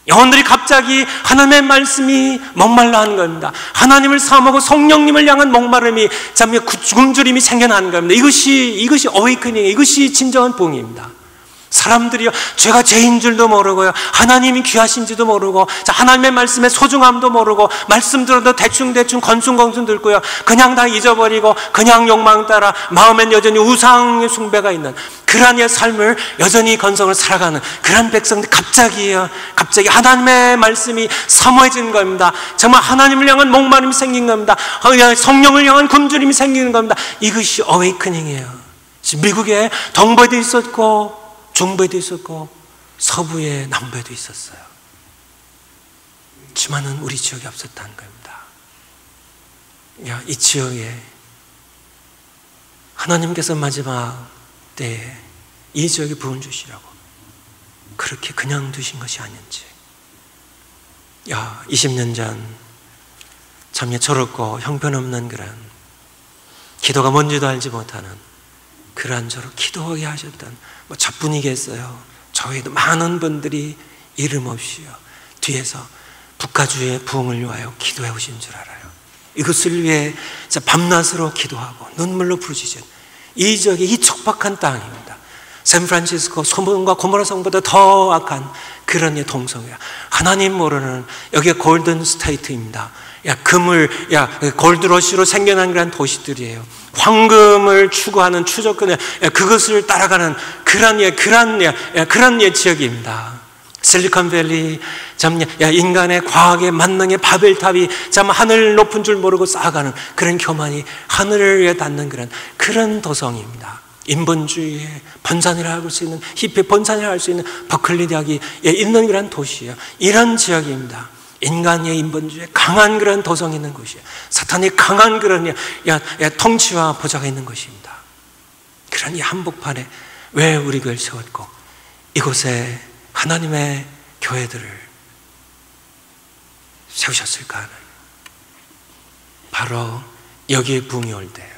영혼들이 갑자기 하나님의 말씀이 목말라 하는 겁니다. 하나님을 사모하고 성령님을 향한 목마름이, 굶주림이 생겨나는 겁니다. 이것이 awakening, 이것이 진정한 부흥입니다. 사람들이요, 죄가 죄인 줄도 모르고요, 하나님이 귀하신지도 모르고, 하나님의 말씀의 소중함도 모르고, 말씀 들어도 대충대충 건숭건숭 듣고요, 그냥 다 잊어버리고 그냥 욕망 따라 마음엔 여전히 우상의 숭배가 있는 그러한 삶을 여전히 건성을 살아가는 그런 백성들, 갑자기 하나님의 말씀이 사모해지는 겁니다. 정말 하나님을 향한 목마름이 생긴 겁니다. 성령을 향한 굶주림이 생기는 겁니다. 이것이 awakening이에요. 미국에 동부에도 있었고 중부에도 있었고 서부에 남부에도 있었어요. 하지만은 우리 지역이 없었다는 겁니다. 이 지역에 하나님께서 마지막 때에 이 지역에 부흥 주시라고 그렇게 그냥 두신 것이 아닌지. 20년 전 참 철없고 형편없는 그런, 기도가 뭔지도 알지 못하는 그러한 저로 기도하게 하셨던, 저뿐이겠어요. 저희도 많은 분들이 이름 없이요, 뒤에서 북가주의 부흥을 위하여 기도해 오신 줄 알아요. 이것을 위해 밤낮으로 기도하고 눈물로 부르짖은 이 지역의 이 척박한 땅입니다. 샌프란시스코 소돔과 고모라 성보다 더 악한 그런 동성이야. 하나님 모르는 여기가 골든 스테이트입니다. 골드러시로 생겨난 그런 도시들이에요. 황금을 추구하는 추적근에 그것을 따라가는 그런 지역입니다. 실리콘밸리, 인간의 과학의 만능의 바벨탑이 하늘 높은 줄 모르고 쌓아가는 그런 교만이 하늘을 위해 닿는 그런 도성입니다. 인본주의의 번산이라 할 수 있는, 히피 번산이라 할 수 있는 버클리 대학이 있는 그런 도시예요. 이런 지역입니다. 인간의 인본주의에 강한 그런 도성이 있는 곳이에요. 사탄이 강한 그런 통치와 보좌가 있는 곳입니다. 그런 이 한복판에 왜 우리 교회를 세웠고 이곳에 하나님의 교회들을 세우셨을까 하는, 바로 여기에 부흥이 올 때예요.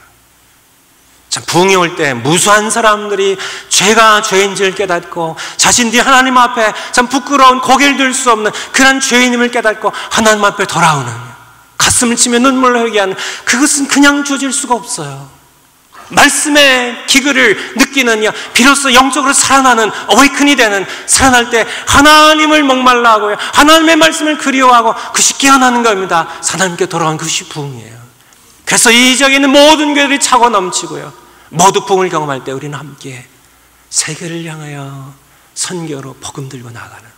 부흥이 올 때 무수한 사람들이 죄가 죄인지를 깨닫고 자신들이 하나님 앞에 참 부끄러운 고개를 들 수 없는 그런 죄인임을 깨닫고 하나님 앞에 돌아오는, 가슴을 치며 눈물을 흘리게 하는, 그것은 그냥 주어질 수가 없어요. 말씀의 기근을 느끼는, 비로소 영적으로 살아나는, 어웨이큰이 되는, 살아날 때 하나님을 목말라 하고요, 하나님의 말씀을 그리워하고 그것이 깨어나는 겁니다. 하나님께 돌아온 그것이 부흥이에요. 그래서 이 지역에 있는 모든 교회들이 차고 넘치고요, 모두 부흥을 경험할 때 우리는 함께 세계를 향하여 선교로 복음 들고 나가는,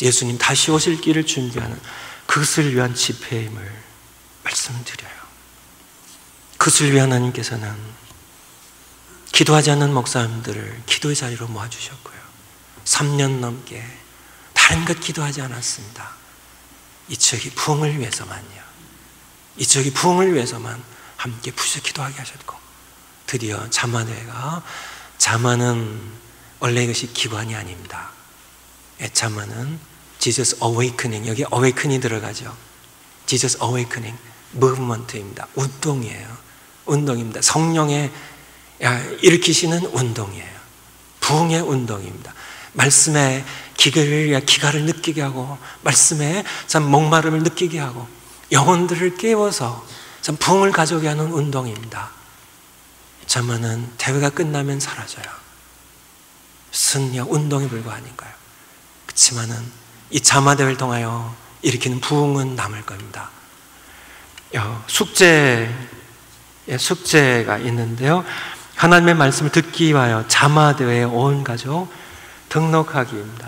예수님 다시 오실 길을 준비하는 그것을 위한 집회임을 말씀드려요. 그것을 위해 하나님께서는 기도하지 않는 목사님들을 기도의 자리로 모아주셨고요, 3년 넘게 다른 것 기도하지 않았습니다. 이 지역이 부흥을 위해서만요, 이 지역이 부흥을 위해서만 함께 부서 기도하게 하셨고, 드디어 자만회가, 자만은 원래 이것이 기관이 아닙니다. 자만은 Jesus Awakening, 여기 Awakening 들어가죠. Jesus Awakening Movement입니다. 운동이에요. 운동입니다. 성령의 일으키시는 운동이에요. 부흥의 운동입니다. 말씀의 기가를 느끼게 하고, 말씀의 참 목마름을 느끼게 하고, 영혼들을 깨워서 참 부흥을 가져오게 하는 운동입니다. 자만은 대회가 끝나면 사라져요. 무슨 운동에 불과하니까요. 그렇지만은 이 자마대회를 통하여 일으키는 부흥은 남을 겁니다. 숙제가 있는데요, 하나님의 말씀을 듣기 위하여 자마대회에 온 가족 등록하기입니다.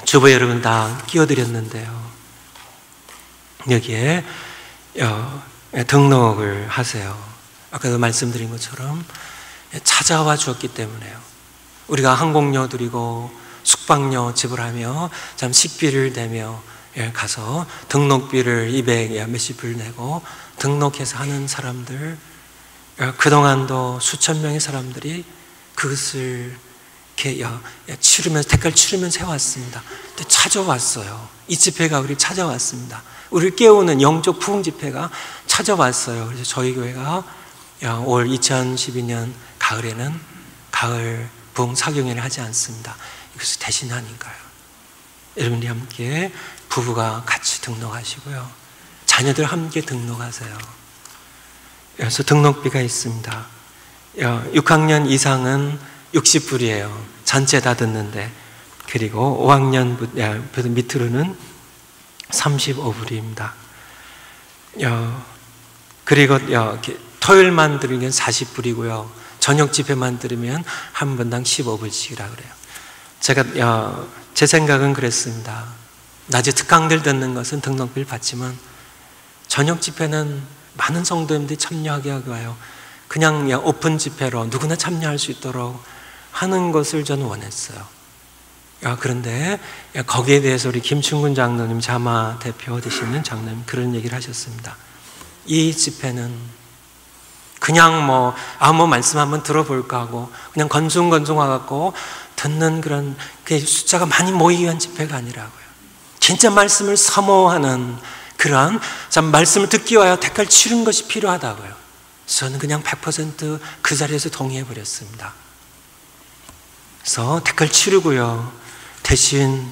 주부 여러분 다 끼워드렸는데요. 여기에 등록을 하세요. 아까도 말씀드린 것처럼 찾아와 주었기 때문에요. 우리가 항공료 드리고 숙박료 지불하며 참 식비를 내며 가서 등록비를 200 몇십 불 내고 등록해서 하는 사람들, 그동안도 수천 명의 사람들이 그것을 이렇게 치르면서 대가를 치르면서 해왔습니다. 근데 찾아왔어요. 이 집회가 우리 찾아왔습니다. 우리를 깨우는 영적 부흥 집회가 찾아왔어요. 그래서 저희 교회가 올 2012년 가을에는 가을 부흥 사경회를 하지 않습니다. 이것을 대신하니까요. 여러분이 함께 부부가 같이 등록하시고요. 자녀들 함께 등록하세요. 그래서 등록비가 있습니다. 6학년 이상은 60불이에요. 전체 다 듣는데. 그리고 5학년 밑으로는 35불입니다. 그리고 토요일만 들으면 40불이고요. 저녁 집회만 들으면 한 번당 15불씩이라 그래요. 제가 제 생각은 그랬습니다. 낮에 특강들 듣는 것은 등록비를 받지만 저녁 집회는 많은 성도님들이 참여하게 하고 와요. 그냥 오픈 집회로 누구나 참여할 수 있도록 하는 것을 저는 원했어요. 그런데 거기에 대해서 우리 김충근 장로님, 자마 대표 되시는 장로님 그런 얘기를 하셨습니다. 이 집회는 그냥 아무 말씀 한번 들어볼까 하고 그냥 건숭건숭 와갖고 듣는 그런 숫자가 많이 모이기 위한 집회가 아니라고요. 진짜 말씀을 사모하는 그러한 참 말씀을 듣기 위하여 대가를 치르는 것이 필요하다고요. 저는 그냥 100% 그 자리에서 동의해버렸습니다. 그래서 대가를 치르고요. 대신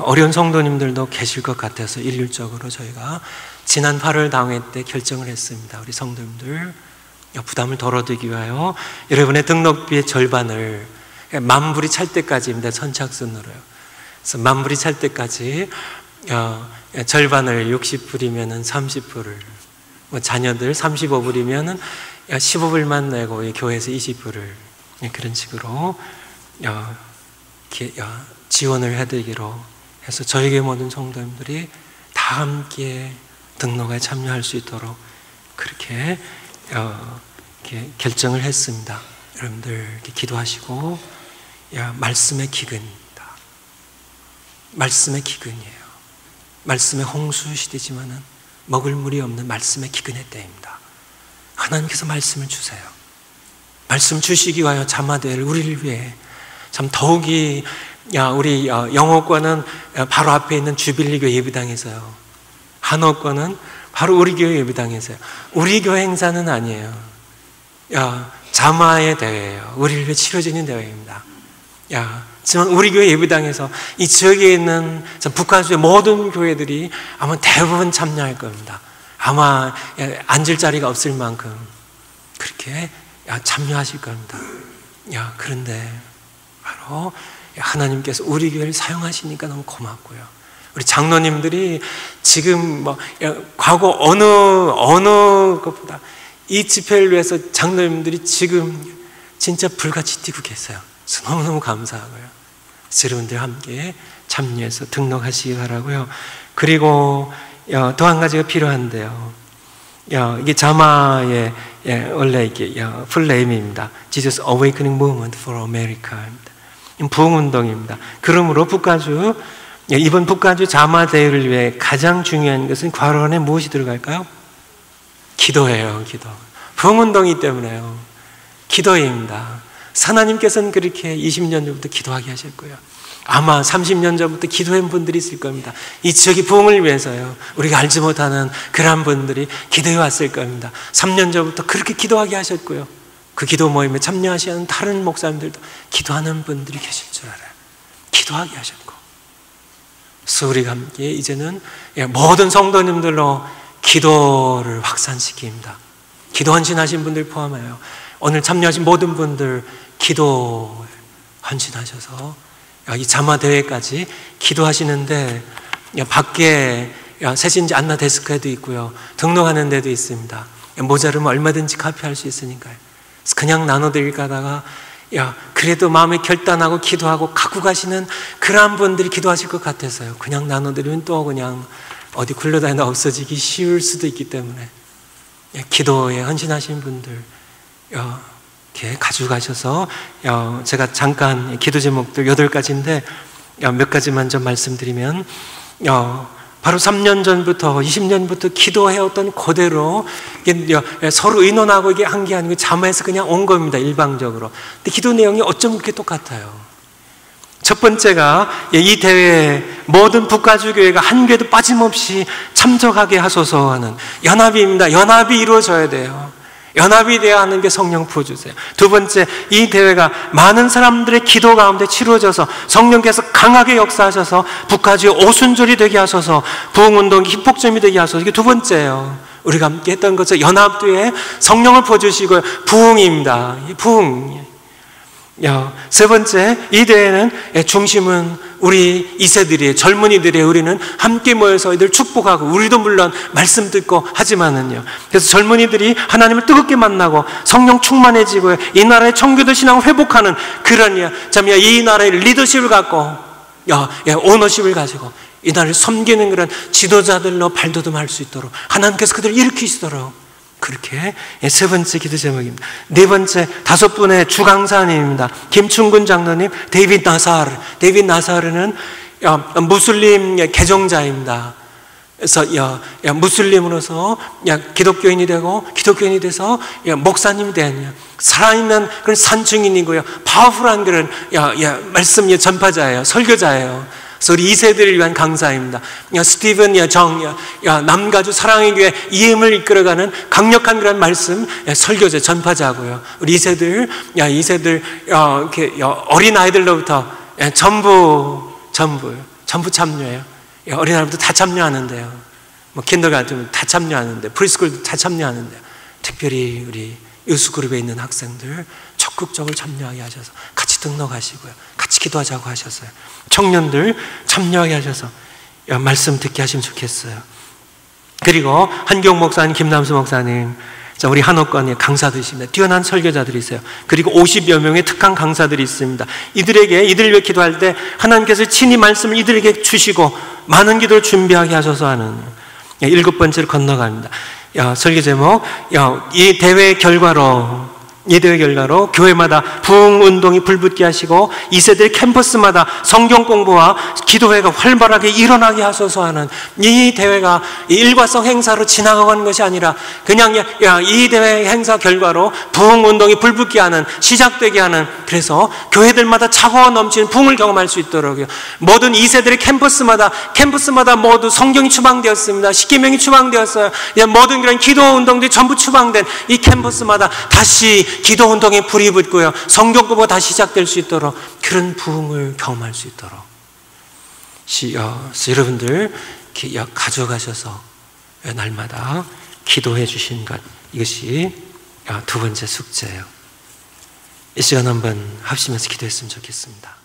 어려운 성도님들도 계실 것 같아서 일률적으로 저희가 지난 8월 당회 때 결정을 했습니다. 우리 성도님들 부담을 덜어드리기 위하여 여러분의 등록비의 절반을 만불이 찰 때까지입니다. 선착순으로요. 그래서 만불이 찰 때까지 절반을 60불이면 30불을, 자녀들 35불이면 15불만 내고 교회에서 20불을 그런 식으로 지원을 해드리기로 해서 저에게 모든 성도님들이 다 함께 등록에 참여할 수 있도록 그렇게 결정을 했습니다. 여러분들 이렇게 기도하시고 말씀의 기근입니다. 말씀의 기근이에요. 말씀의 홍수 시대지만은 먹을 물이 없는 말씀의 기근의 때입니다. 하나님께서 말씀을 주세요. 말씀 주시기 위하여 자마될 우리를 위해 참 더욱이 우리 영어권은 바로 앞에 있는 주빌리교 예배당에서요. 한어권은 바로 우리 교회 예배당에서요. 우리 교회 행사는 아니에요. 자마의 대회예요. 우리를 위해 치러지는 대회입니다. 하지만 우리 교회 예배당에서 이 지역에 있는 북한수의 모든 교회들이 아마 대부분 참여할 겁니다. 아마 앉을 자리가 없을 만큼 그렇게 참여하실 겁니다. 그런데 바로 하나님께서 우리 교회를 사용하시니까 너무 고맙고요. 우리 장로님들이 지금 과거 어느 것보다 이 집회를 위해서 장로님들이 지금 진짜 불같이 뛰고 계세요. 그래서 너무너무 감사하고요. 여러분들 함께 참여해서 등록하시기 바라고요. 그리고 또 한 가지가 필요한데요. 이게 자마의 원래 이게 풀네임입니다. Jesus Awakening Movement for America입니다. 부흥운동입니다. 그러므로 북가주 이번 북가주 자마 대회를 위해 가장 중요한 것은 괄호 안에 무엇이 들어갈까요? 기도예요. 기도. 부흥운동이기 때문에요. 기도입니다. 하나님께서는 그렇게 20년 전부터 기도하게 하셨고요. 아마 30년 전부터 기도한 분들이 있을 겁니다. 이 지역의 부흥을 위해서요. 우리가 알지 못하는 그러한 분들이 기도해 왔을 겁니다. 3년 전부터 그렇게 기도하게 하셨고요. 그 기도 모임에 참여하시는 다른 목사님들도 기도하는 분들이 계실 줄 알아요. 기도하게 하셨고. 그래서 우리가 함께 이제는 모든 성도님들로 기도를 확산시킵니다. 기도 헌신하신 분들 포함하여 오늘 참여하신 모든 분들 기도 헌신하셔서 이 자마대회까지 기도하시는데 밖에 세신지 안나 데스크에도 있고요. 등록하는 데도 있습니다. 모자르면 얼마든지 카피할 수 있으니까요. 그래서 그냥 나눠드릴까 하다가 그래도 마음에 결단하고 기도하고 갖고 가시는 그러한 분들이 기도하실 것 같아서요. 그냥 나눠드리면 또 그냥 어디 굴러다니다 없어지기 쉬울 수도 있기 때문에 기도에 헌신하신 분들 이렇게 가져가셔서 제가 잠깐 기도 제목들 8가지인데 몇 가지만 좀 말씀드리면 바로 3년 전부터 20년부터 기도해왔던 그대로 서로 의논하고 이게 한 게 아니고 잠에서 그냥 온 겁니다. 일방적으로. 근데 기도 내용이 어쩜 그렇게 똑같아요. 첫 번째가 이 대회에 모든 북가주교회가 한 교회도 빠짐없이 참석하게 하소서 하는 연합입니다. 연합이 이루어져야 돼요. 연합이 되어야 하는 게 성령 부어주세요. 두 번째, 이 대회가 많은 사람들의 기도 가운데 치루어져서 성령께서 강하게 역사하셔서 북가주의 오순절이 되게 하소서, 부흥운동이 희폭점이 되게 하소서. 이게 두 번째예요. 우리가 함께 했던 것은 연합 뒤에 성령을 부어주시고요. 부흥입니다. 부흥. 세 번째, 이 대회는 중심은 우리 2세들이에요. 젊은이들이에요. 우리는 함께 모여서 이들 축복하고, 우리도 물론 말씀 듣고 하지만은요. 그래서 젊은이들이 하나님을 뜨겁게 만나고 성령 충만해지고 이 나라의 청교도 신앙을 회복하는 그런 이 나라의 리더십을 갖고 오너십을 가지고 이 나라를 섬기는 그런 지도자들로 발돋움할 수 있도록 하나님께서 그들을 일으키시도록, 그렇게 세 번째 기도 제목입니다. 네 번째, 5분의 주강사님입니다. 김충근 장로님, 데이빗 나사르. 데이빗 나사르는 무슬림 개종자입니다. 그래서 무슬림으로서 기독교인이 되고, 기독교인이 돼서 목사님이 된 살아있는 그런 산증인이고요. 파워풀한 그런 말씀 전파자예요. 설교자예요. 그래서 우리 2세들을 위한 강사입니다. 스티븐 남가주 사랑의 교회 이음을 이끌어가는 강력한 그런 말씀 설교자 전파자고요. 우리 2세들 이렇게 어린 아이들로부터 전부 참여해요. 어린 아이들부터 다 참여하는데요. 킨더가든 다 참여하는데, 프리스쿨도 다 참여하는데요. 특별히 우리 유스그룹에 있는 학생들 적극적으로 참여하게 하셔서 같이 등록하시고요. 같이 기도하자고 하셨어요. 청년들 참여하게 하셔서 말씀 듣게 하시면 좋겠어요. 그리고 한경 목사님, 김남수 목사님, 우리 한옥관에 강사들이십니다. 뛰어난 설교자들이 있어요. 그리고 50여 명의 특강 강사들이 있습니다. 이들을 위해 기도할 때 하나님께서 친히 말씀을 이들에게 주시고 많은 기도를 준비하게 하셔서 하는 7번째로 건너갑니다. 설교 제목, 이 대회 결과로 교회마다 부흥운동이 불붙게 하시고 2세들 캠퍼스마다 성경 공부와 기도회가 활발하게 일어나게 하소서 하는, 이 대회가 일과성 행사로 지나가는 것이 아니라 그냥 이 대회 행사 결과로 부흥운동이 불붙게 하는, 시작되게 하는, 그래서 교회들마다 차고 넘치는 부흥을 경험할 수 있도록요. 모든 2세들의 캠퍼스마다 모두 성경이 추방되었습니다. 십계명이 추방되었어요. 모든 그런 기도운동들이 전부 추방된 이 캠퍼스마다 다시 기도운동에 불이 붙고요. 성경 공부가 다시 시작될 수 있도록, 그런 부흥을 경험할 수 있도록 여러분들 가져가셔서 날마다 기도해 주신 것, 이것이 두 번째 숙제예요. 이 시간 한번 합심해서 기도했으면 좋겠습니다.